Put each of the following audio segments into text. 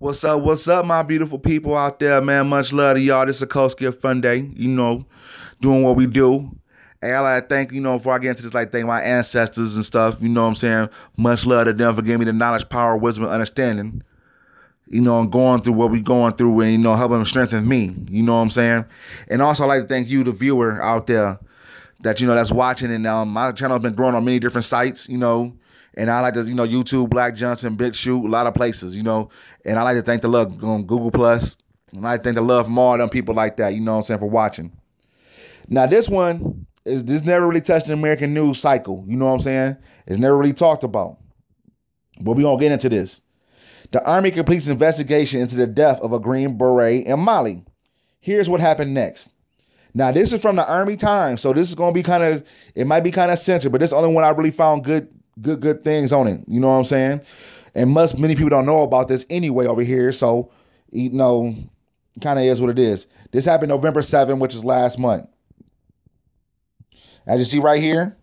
What's up, my beautiful people out there, man? Much love to y'all. This is Koski of Fun Day, doing what we do. Hey, I like to thank, before I get into this, like thank my ancestors and stuff, you know what I'm saying? Much love to them for giving me the knowledge, power, wisdom, and understanding, and going through what we going through and, helping them strengthen me, you know what I'm saying? And also, I'd like to thank you, the viewer out there, that, that's watching. And my channel has been growing on many different sites, and I like to, YouTube, Black Johnson, Big Shoot, a lot of places, and I like to thank the love on Google Plus. And I like to thank the love from all them people like that, for watching. Now, this never really touched the American news cycle, you know what I'm saying? It's never really talked about. But we're going to get into this. The Army completes investigation into the death of a Green Beret in Mali. Here's what happened next. Now, this is from the Army Times, so this is going to be it might be kind of censored, but this is the only one I really found good things on it, you know what I'm saying? And many people don't know about this anyway over here, so, kind of is what it is. This happened November 7th, which is last month. As you see right here,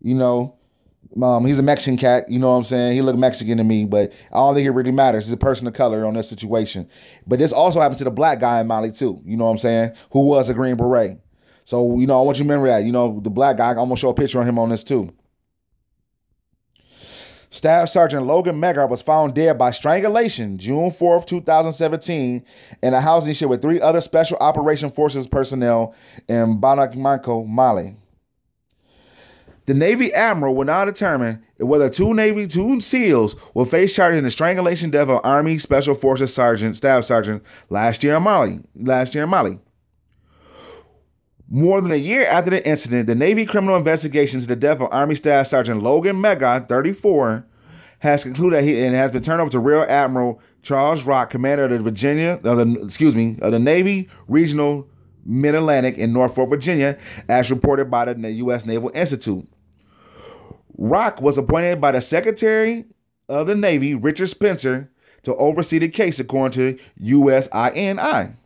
he's a Mexican cat, you know what I'm saying? He looked Mexican to me, but I don't think it really matters. He's a person of color on this situation. But this also happened to the black guy in Mali too, you know what I'm saying? Who was a Green Beret. So, I want you to remember that, the black guy, I'm going to show a picture of him on this too. Staff Sergeant Logan Melgar was found dead by strangulation June 4th, 2017 in a house he shared with 3 other Special Operation Forces personnel in Bamako, Mali. The Navy Admiral will now determine whether two SEALs will face charges in the strangulation death of Army Special Forces Staff Sergeant last year in Mali. More than a year after the incident, the Navy criminal investigation into the death of Army Staff Sergeant Logan Melgar, 34, has concluded and has been turned over to Rear Admiral Charles Rock, commander of the Navy Regional Mid-Atlantic in Norfolk, Virginia, as reported by the U.S. Naval Institute. Rock was appointed by the Secretary of the Navy, Richard Spencer, to oversee the case, according to USINI.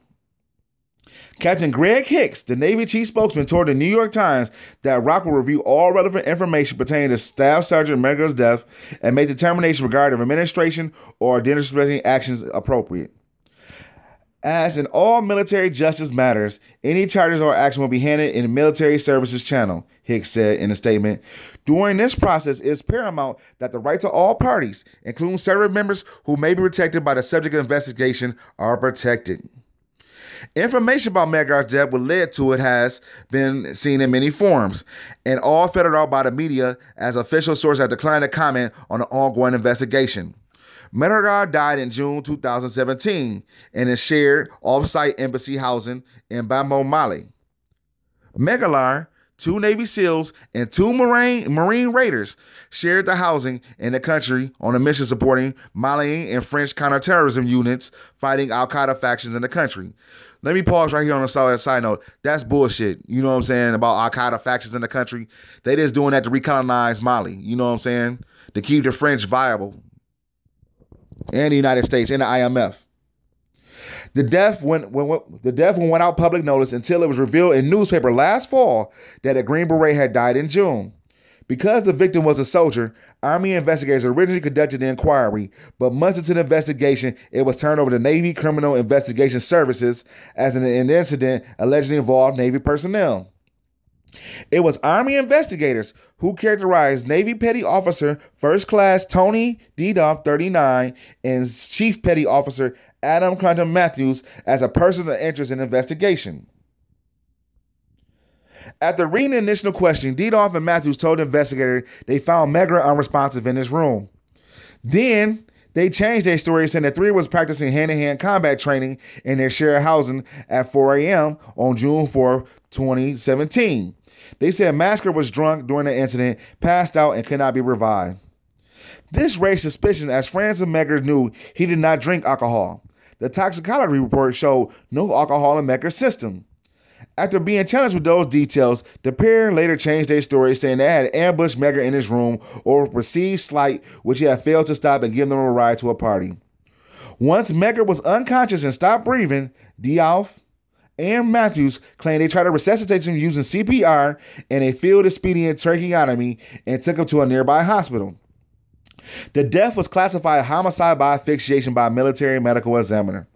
Captain Greg Hicks, the Navy chief spokesman, told the New York Times that Rock will review all relevant information pertaining to Staff Sergeant Melgar's death and make determination regarding administration or disciplinary actions appropriate. As in all military justice matters, any charges or action will be handled in the Military Services Channel, Hicks said in a statement. During this process, it is paramount that the rights of all parties, including service members who may be protected by the subject of investigation, are protected. Information about Melgar's death, what led to it, has been seen in many forms, and all filtered out by the media as official sources have declined to comment on the ongoing investigation. Melgar died in June 2017 in a shared off-site embassy housing in Bamako, Mali. Melgar, 2 Navy SEALs, and 2 Marine Raiders shared the housing in the country on a mission supporting Malian and French counterterrorism units fighting al-Qaeda factions in the country. Let me pause right here on a side note. That's bullshit, you know what I'm saying, about al-Qaeda factions in the country. They just doing that to recolonize Mali, you know what I'm saying, to keep the French viable, and the United States and the IMF. The death went out public notice until it was revealed in newspaper last fall that a Green Beret had died in June. Because the victim was a soldier, Army investigators originally conducted the inquiry, but months into the investigation, it was turned over to Navy Criminal Investigation Services as an incident allegedly involved Navy personnel. It was Army investigators who characterized Navy Petty Officer First Class Tony Didoff, 39, and Chief Petty Officer Adam Quantum Matthews as a person of interest in the investigation. After reading the initial question, Didoff and Matthews told the investigator they found Melgar unresponsive in his room. Then they changed their story, saying the 3 was practicing hand-to-hand combat training in their shared housing at 4 a.m. on June 4, 2017. They said Melgar was drunk during the incident, passed out, and could not be revived. This raised suspicion as friends of Melgar knew he did not drink alcohol. The toxicology report showed no alcohol in Melgar's system. After being challenged with those details, the pair later changed their story, saying they had ambushed Melgar in his room over perceived slight, which he had failed to stop and give them a ride to a party. Once Melgar was unconscious and stopped breathing, Didoff and Matthews claimed they tried to resuscitate him using CPR and a field expedient tracheotomy and took him to a nearby hospital. The death was classified homicide by asphyxiation by a military medical examiner.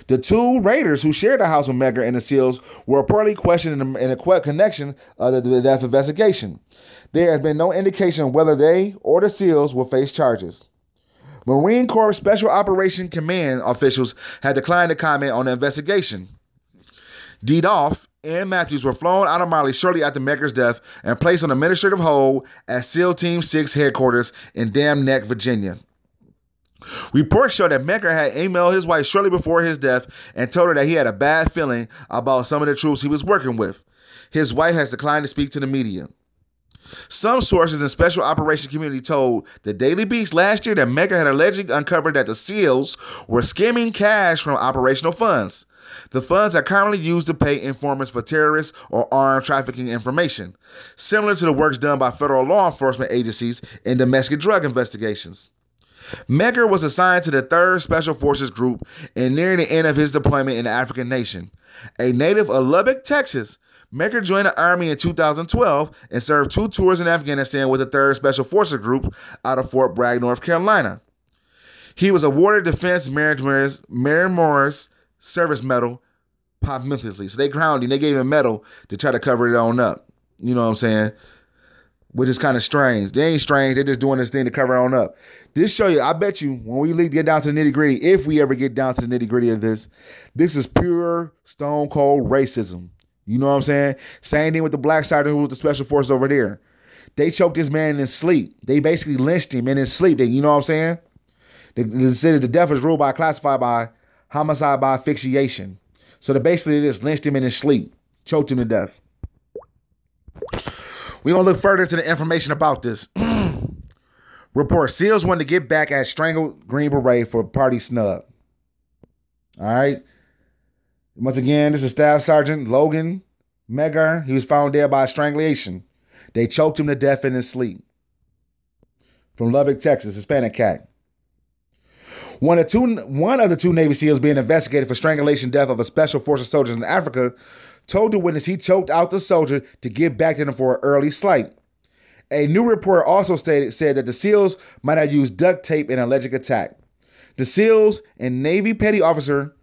The two raiders who shared the house with Melgar and the SEALs were reportedly questioned in a connection of the death investigation. There has been no indication of whether they or the SEALs will face charges. Marine Corps Special Operation Command officials had declined to comment on the investigation. Dolph and Matthews were flown out of Mali shortly after Melgar's death and placed on administrative hold at SEAL Team 6 headquarters in Dam Neck, Virginia. Reports show that Melgar had emailed his wife shortly before his death and told her that he had a bad feeling about some of the troops he was working with. His wife has declined to speak to the media. Some sources in special operations community told the Daily Beast last year that Melgar had allegedly uncovered that the SEALs were skimming cash from operational funds. The funds are currently used to pay informants for terrorist or armed trafficking information, similar to the works done by federal law enforcement agencies in domestic drug investigations. Melgar was assigned to the 3rd Special Forces Group and nearing the end of his deployment in the African nation. A native of Lubbock, Texas, Melgar joined the Army in 2012 and served 2 tours in Afghanistan with the 3rd Special Forces Group out of Fort Bragg, North Carolina. He was awarded Defense Merit Service Medal posthumously. So they crowned him. They gave him a medal to try to cover it on up. You know what I'm saying? Which is kind of strange. They ain't strange. They're just doing this thing to cover on up. This show you, I bet you, when we get down to the nitty gritty, if we ever get down to the nitty gritty of this is pure stone cold racism. You know what I'm saying? Same thing with the black side who was the special force over there. They choked this man in his sleep. They basically lynched him in his sleep. You know what I'm saying? They said the death is ruled by, classified by homicide by asphyxiation. So they basically just lynched him in his sleep, choked him to death. We're going to look further into the information about this. Report, SEALs wanted to get back at strangled Green Beret for party snub. All right. Once again, this is Staff Sergeant Logan Melgar. He was found dead by strangulation. They choked him to death in his sleep. From Lubbock, Texas, Hispanic cat. One of the two Navy SEALs being investigated for strangulation death of a Special Forces soldiers in Africa told the witness he choked out the soldier to get back to them for an early slight. A new report also said that the SEALs might have used duct tape in an alleged attack. The SEALs and Navy Petty Officer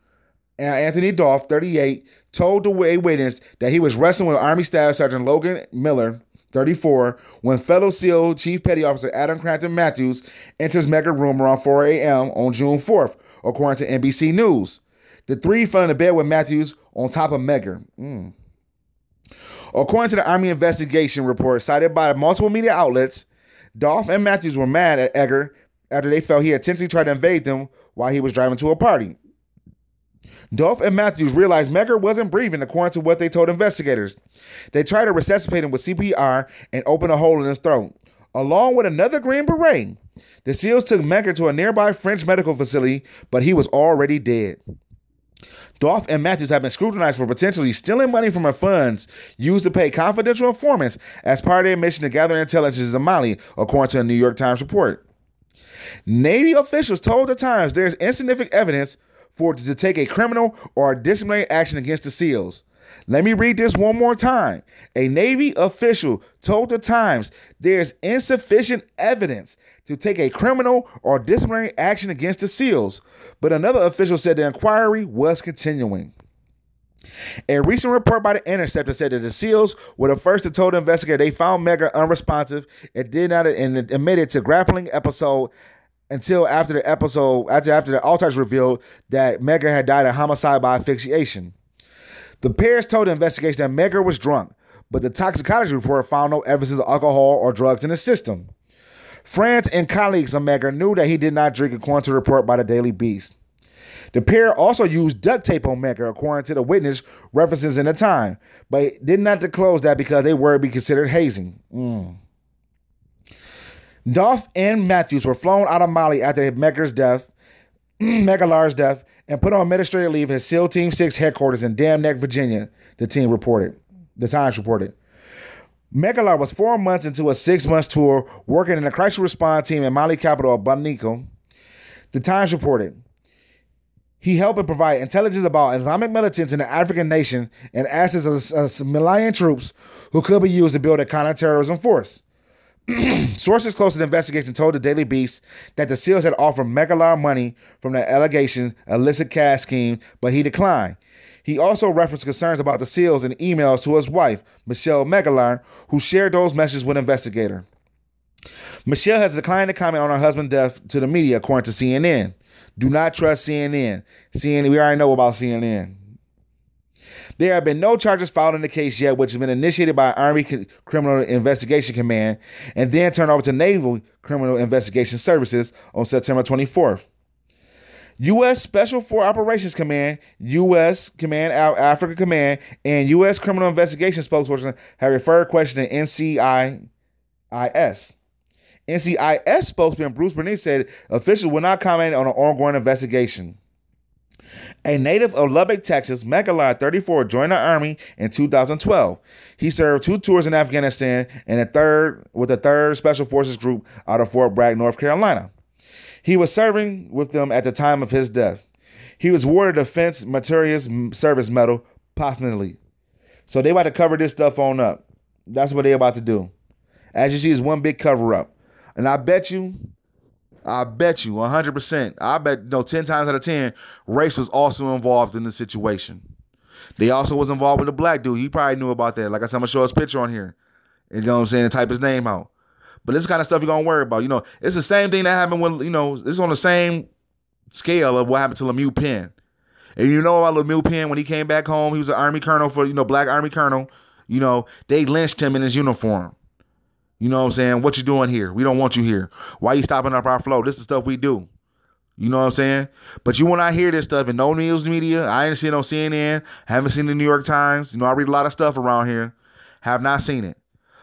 Anthony Dolph, 38, told the witness that he was wrestling with Army Staff Sergeant Logan Miller, 34, when fellow SEAL Chief Petty Officer Adam Crampton Matthews enters Melgar room around 4 a.m. on June 4th, according to NBC News. The three fell into bed with Matthews on top of Melgar. According to the Army investigation report cited by multiple media outlets, Dolph and Matthews were mad at Melgar after they felt he intentionally tried to invade them while he was driving to a party. Dolph and Matthews realized Melgar wasn't breathing according to what they told investigators. They tried to resuscitate him with CPR and open a hole in his throat. Along with another Green Beret, the SEALs took Melgar to a nearby French medical facility, but he was already dead. Dolph and Matthews have been scrutinized for potentially stealing money from her funds used to pay confidential informants as part of their mission to gather intelligence in Mali, according to a New York Times report. Navy officials told the Times there is insignificant evidence for it to take a criminal or disciplinary action against the SEALs. Let me read this one more time. A Navy official told the Times there's insufficient evidence to take a criminal or disciplinary action against the SEALs, but another official said the inquiry was continuing. A recent report by The Interceptor said that the SEALs were the first to tell the investigator they found Melgar unresponsive and admitted to grappling episode until after the autopsy revealed that Melgar had died of homicide by asphyxiation. The pairs told the investigation that Melgar was drunk, but the toxicology report found no evidence of alcohol or drugs in his system. Friends and colleagues of Melgar knew that he did not drink, according to a report by the Daily Beast. The pair also used duct tape on Melgar, according to the witness references in the time, but did not disclose that because they were to be considered hazing. Dolph and Matthews were flown out of Mali after Melgar's death, and put on administrative leave at SEAL Team 6 headquarters in Dam Neck, Virginia, the Times reported. Melgar was 4 months into a 6-month tour working in the crisis response team in Mali capital of Bamako. The Times reported. He helped and provide intelligence about Islamic militants in the African nation and assets of Malian troops who could be used to build a counterterrorism force. Sources close to the investigation told the Daily Beast that the SEALs had offered Melgar money from the allegation illicit cash scheme, but he declined. He also referenced concerns about the SEALs in emails to his wife, Michelle Melgar, who shared those messages with an investigator. Michelle has declined to comment on her husband's death to the media, according to CNN. Do not trust CNN. CNN, we already know about CNN. There have been no charges filed in the case yet, which has been initiated by Army Criminal Investigation Command and then turned over to Naval Criminal Investigation Services on September 24th. U.S. Special Forces Operations Command, U.S. Command Africa Command, and U.S. Criminal Investigation spokesperson have referred questions to NCIS. NCIS spokesman Bruce Bernice said officials will not comment on an ongoing investigation. A native of Lubbock, Texas, Melgar, 34, joined the Army in 2012. He served 2 tours in Afghanistan and with the 3rd Special Forces Group out of Fort Bragg, North Carolina. He was serving with them at the time of his death. He was awarded a Defense Meritorious Service Medal posthumously. So they about to cover this stuff on up. That's what they about to do. As you see, it's one big cover up. And I bet you 100%, 10 times out of 10, race was also involved in the situation. They also was involved with the black dude. He probably knew about that. Like I said, I'm going to show his picture on here. You know what I'm saying? And type his name out. But this kind of stuff you're going to worry about. You know, it's the same thing that happened when, it's on the same scale of what happened to Lemieux Penn. And you know about Lemieux Penn, when he came back home, he was an Army colonel black Army colonel. They lynched him in his uniform. You know what I'm saying? What you doing here? We don't want you here. Why you stopping up our flow? This is stuff we do. You know what I'm saying? But you will not hear this stuff in no news media. I ain't seen it on CNN. Haven't seen the New York Times. I read a lot of stuff around here. Have not seen it.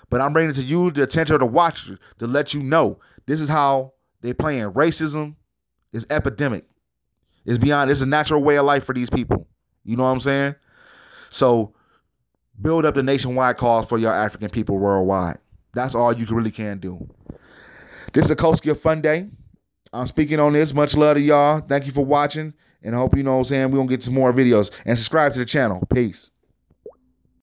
But I'm bringing it to you, the attention of the watcher, to let you know this is how they playing. Racism is epidemic. It's a natural way of life for these people. You know what I'm saying? So build up the nationwide cause for your African people worldwide. That's all you really can do. This is a Koski of Fun Day. I'm speaking on this. Much love to y'all. Thank you for watching. And I hope we're going to get some more videos. And subscribe to the channel. Peace.